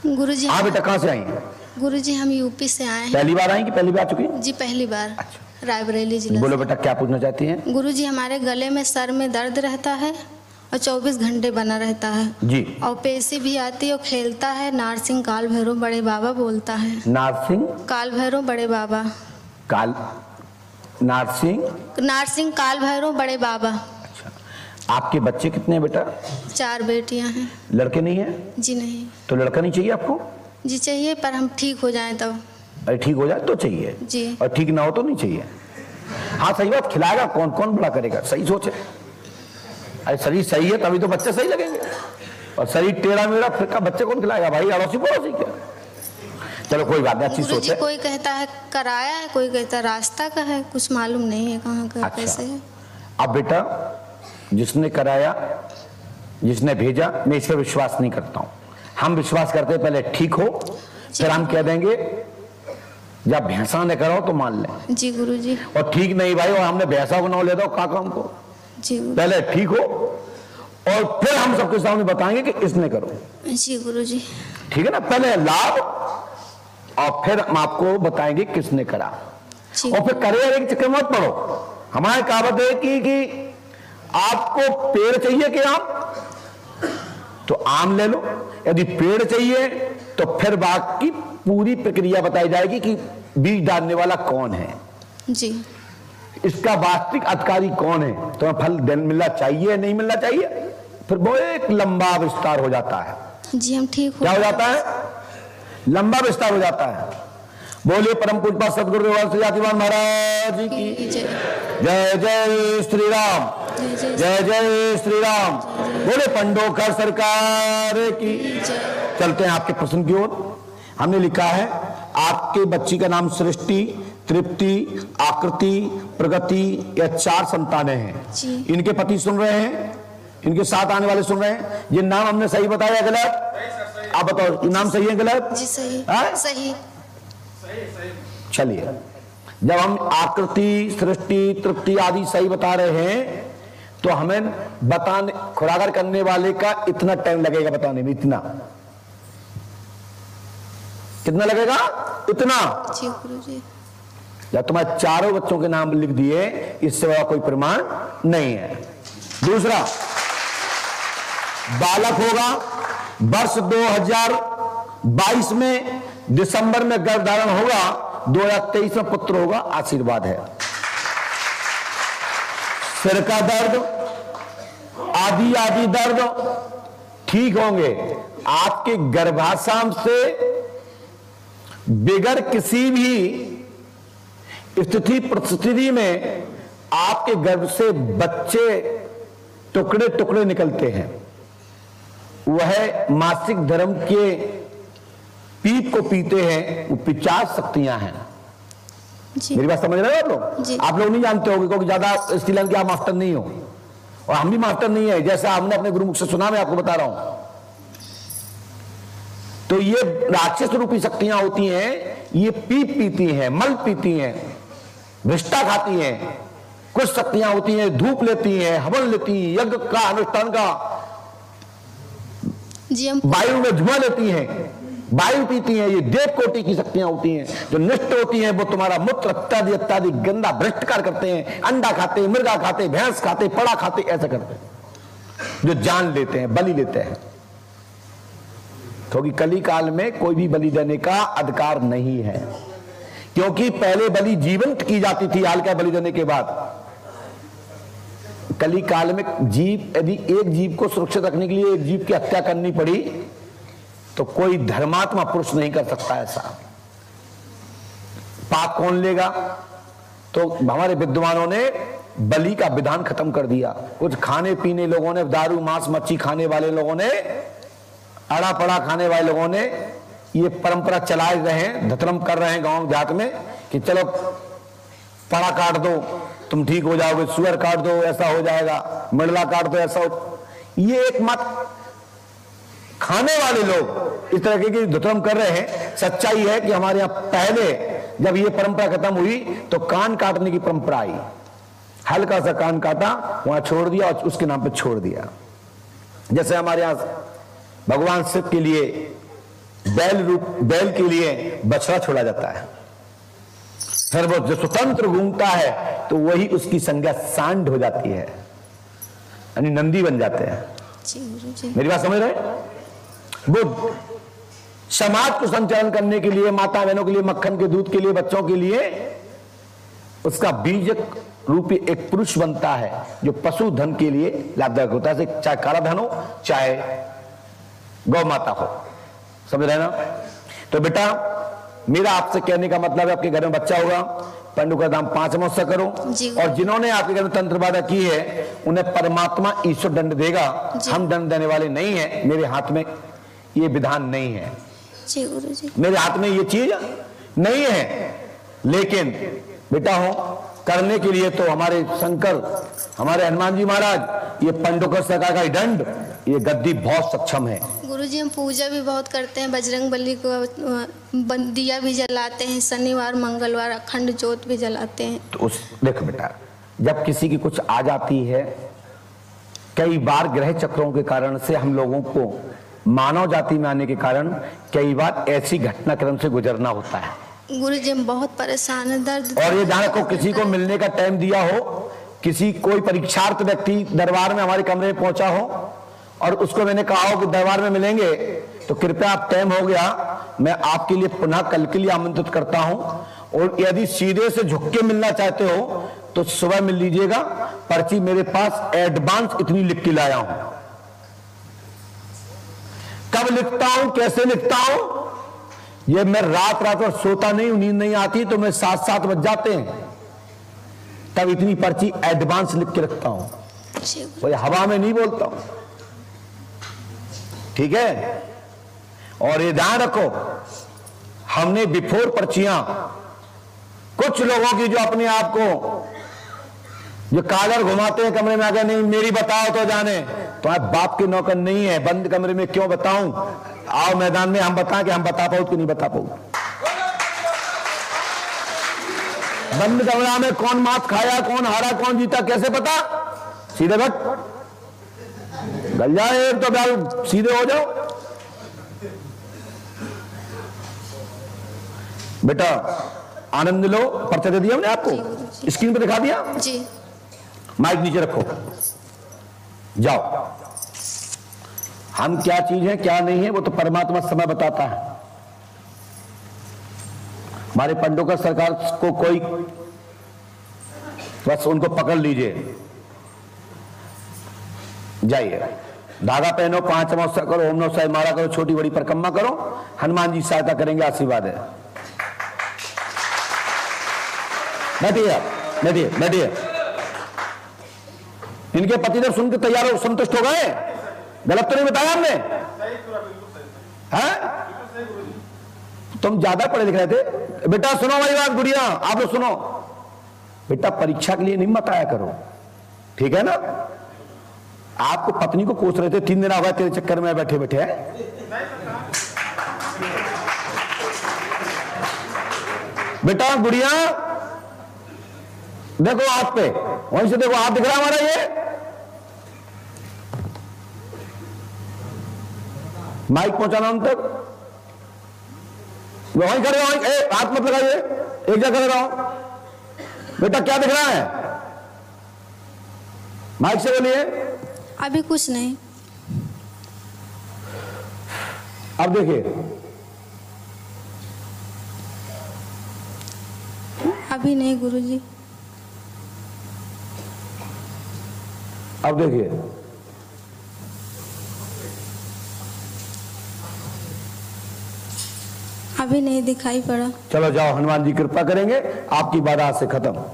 गुरुजी हाँ बेटा, कहाँ से आई हैं? गुरुजी हम यूपी से आए हैं। पहली बार आई कि पहली बार चुकी? जी पहली बार। अच्छा, रायबरेली जिला। बोलो बेटा, क्या पूछना चाहती हैं? गुरुजी हमारे गले में सर में दर्द रहता है और 24 घंटे बना रहता है जी। और पेशी भी आती है और खेलता है। नारसिंह काल भैरव बड़े बाबा बोलता है। नारसिंह काल भैरव बड़े बाबा। काल नारसिंह काल भैरव बड़े बाबा। अच्छा, आपके बच्चे कितने हैं बेटा? 4 बेटियां हैं। लड़के नहीं है? जी नहीं। तो लड़का नहीं चाहिए आपको? जी चाहिए, पर हम ठीक हो जाएं तब। अरे ठीक हो जाए तो चाहिए जी, और ठीक ना हो तो नहीं चाहिए। हाँ सही बात, खिलाएगा कौन, कौन बड़ा करेगा? सही सोचे। अरे शरीर सही है तभी तो बच्चे सही लगेंगे, और शरीर टेढ़ा मेढ़ा फिर का बच्चे कौन खिलाएगा भाई? अड़ोसी पड़ोसी क्या? चलो कोई बात नहीं, अच्छी सोच है। कोई कहता है कराया है, कोई कहता है रास्ता का है, कुछ मालूम नहीं है कहाँ का। अच्छा। कैसे है? अब बेटा, जिसने कराया, जिसने भेजा, मैं इस पर विश्वास नहीं करता हूँ। हम विश्वास करते हैं पहले ठीक हो, फिर हम कह देंगे जब भैंसा ने कराओ तो मान ले। जी गुरुजी। और ठीक नहीं भाई, और हमने भैंसा को ना ले दो का काम को। जी पहले ठीक हो और फिर हम सबके सामने बताएंगे कि इसने करो। जी गुरुजी। ठीक है ना? पहले लाभ और फिर हम आपको बताएंगे किसने करा। और फिर करे एक चक्कर मत पड़ो। हमारी कहावत है कि आपको पेड़ चाहिए कि आम, तो आम ले लो। यदि पेड़ चाहिए तो फिर बाकी पूरी प्रक्रिया बताई जाएगी कि बीज डालने वाला कौन है जी, इसका वास्तविक अधिकारी कौन है, तो फल मिलना चाहिए नहीं मिलना चाहिए, फिर वो एक लंबा विस्तार हो जाता है। जी हम ठीक हो। क्या हो जाता है? लंबा विस्तार हो जाता है। बोलिए परम पूज्य सदगुरुदेव सजातिवान महाराज की जय। जय श्री राम। जय जय श्री राम। बोले पंडोकर सरकार की। चलते हैं आपके प्रश्न की ओर। हमने लिखा है आपके बच्ची का नाम सृष्टि, तृप्ति, आकृति, प्रगति, ये 4 संतानें हैं। इनके पति सुन रहे हैं, इनके साथ आने वाले सुन रहे हैं। ये नाम हमने सही बताया गलत? आप बताओ, ये नाम सही है गलत? जी सही। सही। चलिए, जब हम आकृति, सृष्टि, तृप्ति आदि सही बता रहे हैं तो हमें बताने, खुरागर करने वाले का इतना टाइम लगेगा बताने में। इतना कितना लगेगा? इतना। जी गुरुजी। जब तुम्हारे 4 बच्चों के नाम लिख दिए, इससे बड़ा कोई प्रमाण नहीं है। दूसरा, बालक होगा वर्ष 2022 में, दिसंबर में गर्भ धारण होगा, 2023 में पुत्र होगा। आशीर्वाद है। सिर का दर्द आदि दर्द ठीक होंगे। आपके गर्भाशय से बिगर किसी भी स्थिति परिस्थिति में आपके गर्भ से बच्चे टुकड़े टुकड़े निकलते हैं। वह मासिक धर्म के पीप को पीते हैं, वो 50 शक्तियां हैं। मेरी बात समझ रहे हो आप लोग? आप लोग नहीं जानते होंगे क्योंकि ज्यादा स्त्रीलिंग के आप मास्टर नहीं हो, और हम भी मास्टर नहीं है। जैसा हमने अपने गुरुमुख से सुना, मैं आपको बता रहा हूं। तो ये राक्षस रूपी शक्तियां होती हैं, ये पीप पीती हैं, मल पीती हैं, विष्टा खाती हैं। कुछ शक्तियां होती हैं धूप लेती हैं, हवन लेती हैं, यज्ञ का अनुष्ठान का, वायु में धुआं लेती हैं, वायु पीती हैं। ये देव कोटि की शक्तियां होती हैं जो निष्ठ होती हैं। वो तुम्हारा मूत्र इत्यादि इत्यादि गंदा भ्रष्टकार करते हैं। अंडा खाते, मुर्गा खाते, भैंस खाते, पड़ा खाते, ऐसा करते हैं, जो जान लेते हैं, बलि लेते हैं। क्योंकि कली काल में कोई भी बलि देने का अधिकार नहीं है, क्योंकि पहले बलि जीवंत की जाती थी। हाल का बलि देने के बाद कली काल में जीव, यदि एक जीव को सुरक्षित रखने के लिए एक जीव की हत्या करनी पड़ी तो कोई धर्मात्मा पुरुष नहीं कर सकता ऐसा। पाप कौन लेगा? तो हमारे विद्वानों ने बलि का विधान खत्म कर दिया। कुछ खाने पीने लोगों ने, दारू मांस मच्छी खाने वाले लोगों ने, अड़ा पड़ा खाने वाले लोगों ने ये परंपरा चलाए रहे हैं, धर्म कर रहे हैं गांव देहात में कि चलो पड़ा काट दो तुम ठीक हो जाओगे, सुअर काट दो ऐसा हो जाएगा, मिर्ला काट दो ऐसा हो। ये एक मत खाने वाले लोग इस तरह की धर्म कर रहे हैं। सच्चाई है कि हमारे यहां पहले जब ये परंपरा खत्म हुई तो कान काटने की परंपरा आई। हल्का सा कान काटा, वहां छोड़ दिया और उसके नाम पे छोड़ दिया। जैसे हमारे यहां भगवान शिव के लिए बैल के लिए बछड़ा छोड़ा जाता है, फिर वो जो स्वतंत्र घूमता है तो वही उसकी संज्ञा सांड हो जाती है, यानी नंदी बन जाते हैं। जी गुरुजी। मेरी बात समझ रहे हैं? बुद्ध समाज को संचालन करने के लिए, माता बहनों के लिए, मक्खन के दूध के लिए, बच्चों के लिए उसका बीजक रूपी एक पुरुष बनता है जो पशु धन के लिए लाभदायक होता है, चाहे काला धन हो चाहे गौ माता हो। समझ रहे ना? तो बेटा मेरा आपसे कहने का मतलब है, आपके घर में बच्चा होगा, पंडु का दाम 5 अमावस्या करो, और जिन्होंने आपके घर में तंत्र बाधा की है उन्हें परमात्मा ईश्वर दंड देगा। हम दंड देने वाले नहीं है, मेरे हाथ में ये विधान नहीं है। जी गुरुजी। मेरे हाथ में ये चीज नहीं है, लेकिन बेटा हो करने के लिए तो हमारे शंकर, हमारे हनुमान जी महाराज, ये पंडुकर सरकार का दंड, ये गद्दी बहुत सक्षम है। गुरुजी हम पूजा भी बहुत करते हैं, बजरंग बली को दिया भी जलाते हैं, शनिवार मंगलवार अखंड ज्योत भी जलाते हैं। तो उस देख बेटा, जब किसी की कुछ आ जाती है, कई बार ग्रह चक्रों के कारण से हम लोगों को मानव जाति में आने के कारण कई बार ऐसी घटनाक्रम से गुजरना होता है। गुरुजी हम बहुत परेशान है, दर्द। और ये ध्यान रखो, किसी को मिलने का टाइम दिया हो, किसी कोई परीक्षार्थ व्यक्ति दरबार में हमारे कमरे में पहुंचा हो और उसको मैंने कहा हो कि दरबार में मिलेंगे, तो कृपया आप टाइम हो गया, मैं आपके लिए पुनः कल के लिए आमंत्रित करता हूं। और यदि सीधे से झुक के मिलना चाहते हो तो सुबह मिल लीजिएगा, पर्ची मेरे पास एडवांस इतनी लिख के लाया हूं। कब लिखता हूं, कैसे लिखता हूं, ये मैं रात भर सोता नहीं हूं, नींद नहीं आती तो मैं 7-7 बज जाते हैं, तब इतनी पर्ची एडवांस लिख के रखता हूं, कोई हवा में नहीं बोलता हूं। ठीक है? और ये ध्यान रखो, हमने बिफोर पर्चियां कुछ लोगों की जो अपने आप को जो कालर घुमाते हैं कमरे में आकर, नहीं मेरी बताओ तो जाने, तो आप बाप के नौकर नहीं है, बंद कमरे में क्यों बताऊं, आओ मैदान में हम बताएं कि हम बता पाओ कि नहीं बता पाओ। बंद कमरा में कौन मात खाया, कौन हारा, कौन जीता, कैसे पता? सीधे बट गल जाए एक तो बाल सीधे हो जाओ। बेटा आनंद लो, पर्चा दे दिया हमने आपको, स्क्रीन पे दिखा दिया जी। माइक नीचे रखो, जाओ। हम क्या चीज है क्या नहीं है वो तो परमात्मा समय बताता है। हमारे पंडोकर सरकार को कोई, बस उनको पकड़ लीजिए, जाइए, धागा पहनो, 5 अमावस्या करो, ओम नमः शिवाय मारा करो, छोटी बड़ी परिक्रमा करो, हनुमान जी सहायता करेंगे, आशीर्वाद है। बैठिए, बैठिए, बैठिए। इनके पतिदेव सुन के तैयार हो, संतुष्ट हो गए? गलत तो नहीं बताया हमने? हैं? तुम ज्यादा पढ़े लिख रहे थे। बेटा सुनो हमारी बात, गुड़िया आप लोग सुनो, बेटा परीक्षा के लिए नहीं मत आया करो, ठीक है ना? आपको पत्नी को कोस रहे थे, 3 दिन आ गए तेरे चक्कर में बैठे बैठे है। बेटा गुड़िया देखो हाथ पे, वहीं से देखो, हाथ दिख रहा है हमारा, ये माइक पहुंचाना उन तक, वहीं खड़े हो, हाथ मत लगाइए, एक जगह खड़े रहो। बेटा क्या दिख रहा है, माइक से बोलिए। अभी कुछ नहीं। अब देखिए, अभी नहीं गुरुजी। अब देखिए, अभी नहीं दिखाई पड़ा। चलो जाओ, हनुमान जी कृपा करेंगे, आपकी बाधा से खत्म।